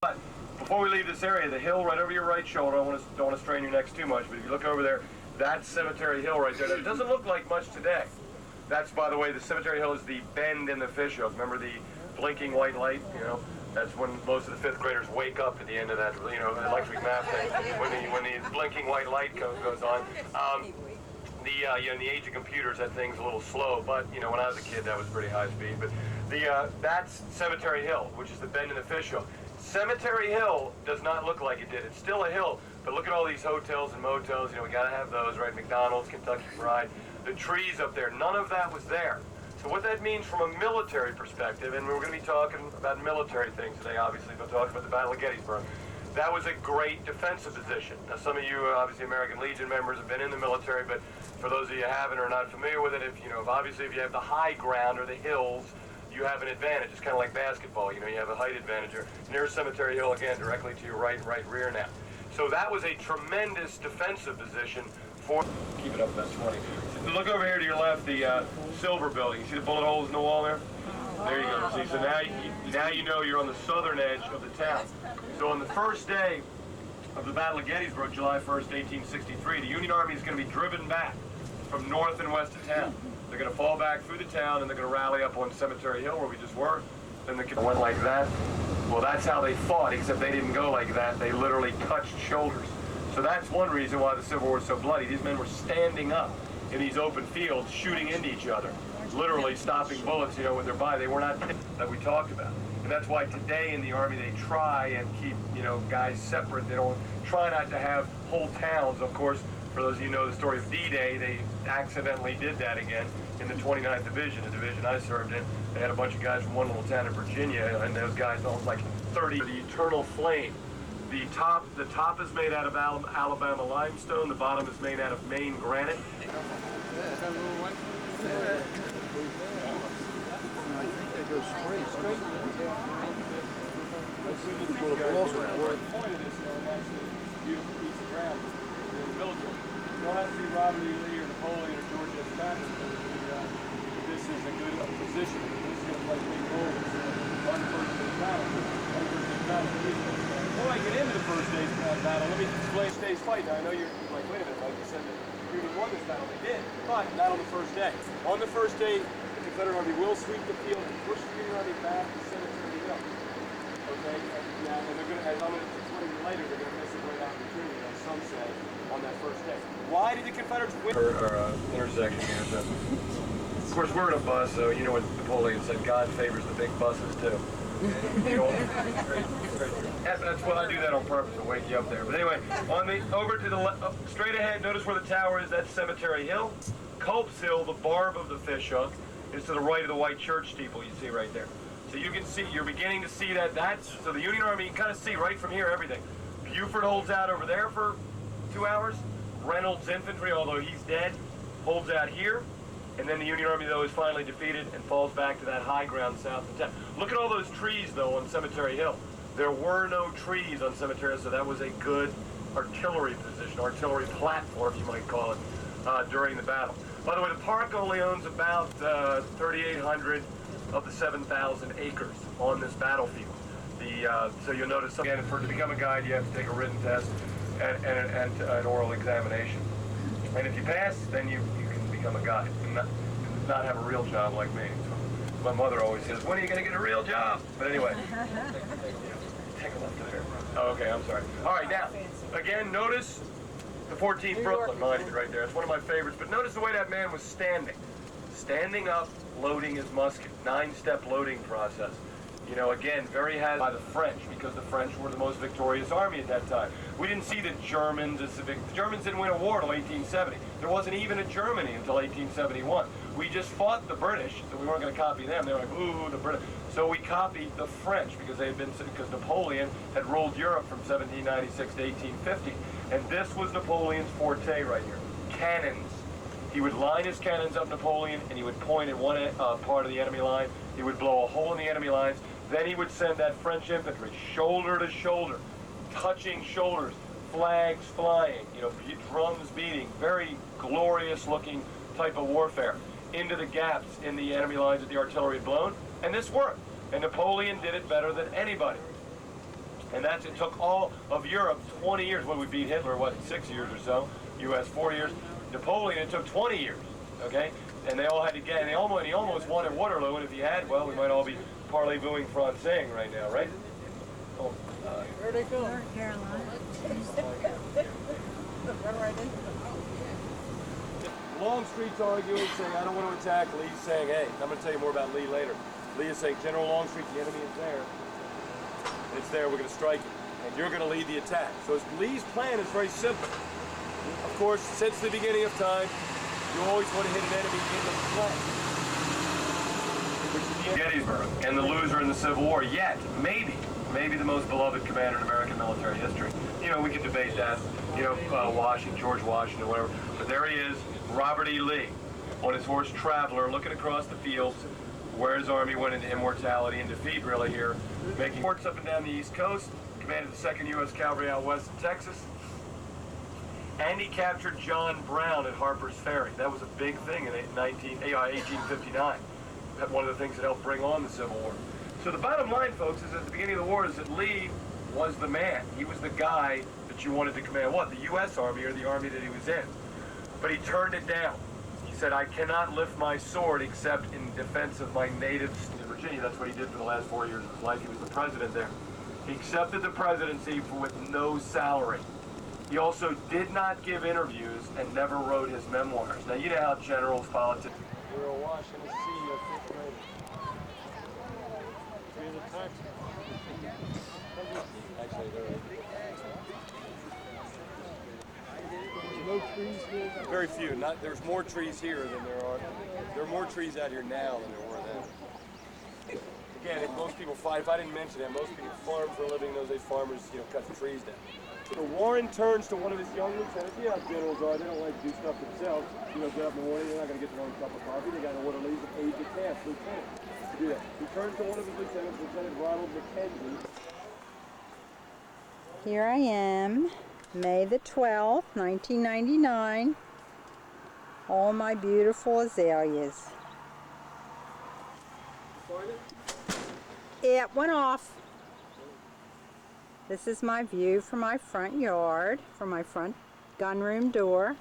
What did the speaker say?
But before we leave this area, the hill right over your right shoulder, don't want to strain your necks too much, but if you look over there, that's Cemetery Hill right there. Now, it doesn't look like much today. That's, by the way, the Cemetery Hill is the bend in the fishhook. Remember the blinking white light? You know, that's when most of the fifth graders wake up at the end of that, you know, electric math thing, when the blinking white light goes on. You know, in the age of computers, that thing's a little slow, but, you know, when I was a kid, that was pretty high speed. But that's Cemetery Hill, which is the bend in the fishhook. Cemetery Hill does not look like it did. It's still a hill, but look at all these hotels and motels. You know, we got to have those, right? McDonald's, Kentucky Fried, the trees up there. None of that was there. So what that means from a military perspective, and we're going to be talking about military things today, obviously, but talking about the Battle of Gettysburg. That was a great defensive position. Now, some of you, obviously, American Legion members have been in the military, but for those of you who haven't or are not familiar with it, if you have the high ground or the hills, you have an advantage. It's kind of like basketball. You know, you have a height advantage. Near Cemetery Hill, again, directly to your right and right rear now. So that was a tremendous defensive position for... Keep it up about 20. So look over here to your left, the Silver Building. You see the bullet holes in the wall there? There you go. See, so now you know you're on the southern edge of the town. So on the first day of the Battle of Gettysburg, July 1st, 1863, the Union Army is going to be driven back from north and west of town. They're going to fall back through the town, and they're going to rally up on Cemetery Hill, where we just were. Then they went like that. Well, that's how they fought, except they didn't go like that. They literally touched shoulders. So that's one reason why the Civil War is so bloody. These men were standing up in these open fields, shooting into each other, literally stopping bullets, you know, with their body. They were not that we talked about. And that's why today in the Army they try and keep, you know, guys separate. They don't try not to have whole towns, of course. For those of you who know the story of D-Day, they accidentally did that again in the 29th Division, the division I served in. They had a bunch of guys from one little town in Virginia, and those guys, almost like 30. The eternal flame. The top is made out of Alabama limestone. The bottom is made out of Maine granite. You don't have to be Robert E. Lee or Napoleon or George S. Patterson. This is a good position. This is going to play a big role. One first day's battle. Before I get into the first day's battle, let me explain today's fight. Now, I know you're like, wait a minute, like you said that the Union won this battle. They did, but not on the first day. On the first day, the Confederate Army will sweep the field and push the Union Army back to Cemetery Hill. Okay? And they're going to, as I'm going to explain later, they're going to miss a great opportunity, as some say, on that first day. Why did the Confederates win? Our intersection here. So. Of course, we're in a bus, so you know what Napoleon said, God favors the big buses, too. You know, that's what I do that on purpose to wake you up there. But anyway, over to the straight ahead, notice where the tower is. That's Cemetery Hill. Culp's Hill, the barb of the fishhook, is to the right of the white church steeple you see right there. So you can see, you're beginning to see that. So the Union Army, you can kind of see right from here everything. Buford holds out over there for 2 hours. Reynolds' infantry, although he's dead, holds out here. And then the Union Army, though, is finally defeated and falls back to that high ground south of town. Look at all those trees, though, on Cemetery Hill. There were no trees on Cemetery Hill, so that was a good artillery position, artillery platform, you might call it, during the battle. By the way, the park only owns about 3,800 of the 7,000 acres on this battlefield. So you'll notice, again, to become a guide, you have to take a written test and an oral examination. And if you pass, then you can become a guide and not have a real job like me. So my mother always says, when are you going to get a real job? But anyway, take a left there. Oh, okay, I'm sorry. All right, now, again, notice the 14th Brooklyn monument right there. It's one of my favorites. But notice the way that man was standing. Standing up, loading his musket. 9-step loading process. You know, again, very hazardous by the French, because the French were the most victorious army at that time. We didn't see the Germans as the Germans didn't win a war until 1870. There wasn't even a Germany until 1871. We just fought the British, so we weren't going to copy them. They were like, ooh, the British. So we copied the French because Napoleon had ruled Europe from 1796 to 1850. And this was Napoleon's forte right here. Cannons. He would line his cannons up, Napoleon, and he would point at one part of the enemy line. He would blow a hole in the enemy lines. Then he would send that French infantry shoulder to shoulder, touching shoulders, flags flying, you know, drums beating, very glorious looking type of warfare, into the gaps in the enemy lines that the artillery had blown. And this worked. And Napoleon did it better than anybody. And it took all of Europe 20 years. When we beat Hitler, what, 6 years or so? U.S. 4 years. Napoleon, it took 20 years, okay? And they all had to get, and he almost won at Waterloo, and if he had, well, we might all be parley-booing Francing right now, right? Oh, Where they go? North Carolina. Run right in. Longstreet's arguing, saying, I don't want to attack. Lee's saying, hey, I'm going to tell you more about Lee later. Lee is saying, General Longstreet, the enemy is there. It's there, we're going to strike it. And you're going to lead the attack. So Lee's plan is very simple. Of course, since the beginning of time, you always want to hit an enemy in the flank. Gettysburg, and the loser in the Civil War, yet, maybe the most beloved commander in American military history. You know, we could debate that, you know, George Washington, whatever. But there he is, Robert E. Lee, on his horse Traveler, looking across the fields where his army went into immortality and defeat, really, here, making ports up and down the East Coast, commanded the 2nd U.S. Cavalry out west of Texas, and he captured John Brown at Harper's Ferry. That was a big thing in 1859. One of the things that helped bring on the Civil War. So the bottom line, folks, is at the beginning of the war is that Lee was the man. He was the guy that you wanted to command what? The U.S. Army or the army that he was in. But he turned it down. He said, I cannot lift my sword except in defense of my native state of Virginia. That's what he did for the last 4 years of his life. He was the president there. He accepted the presidency with no salary. He also did not give interviews and never wrote his memoirs. Now, you know how generals, politicians... You're awash in a sea of fifth graders. Actually, there's no trees here. Very few. There's more trees here than there are. There are more trees out here now than there were then. Again, if most people fight, if I didn't mention that, most people farm for a living. Those days, farmers, cut the trees down. So Warren turns to one of his young lieutenants. You know how generals are. They don't like to do stuff themselves. Get up in the morning, they're not going to get their own cup of coffee. They got to order leave and aide de camp, lieutenant, to do that. He turns to one of his lieutenants, Lieutenant Ronald McKenzie. Here I am, May the 12th, 1999. All my beautiful azaleas. It went off. This is my view from my front yard, from my front gunroom door.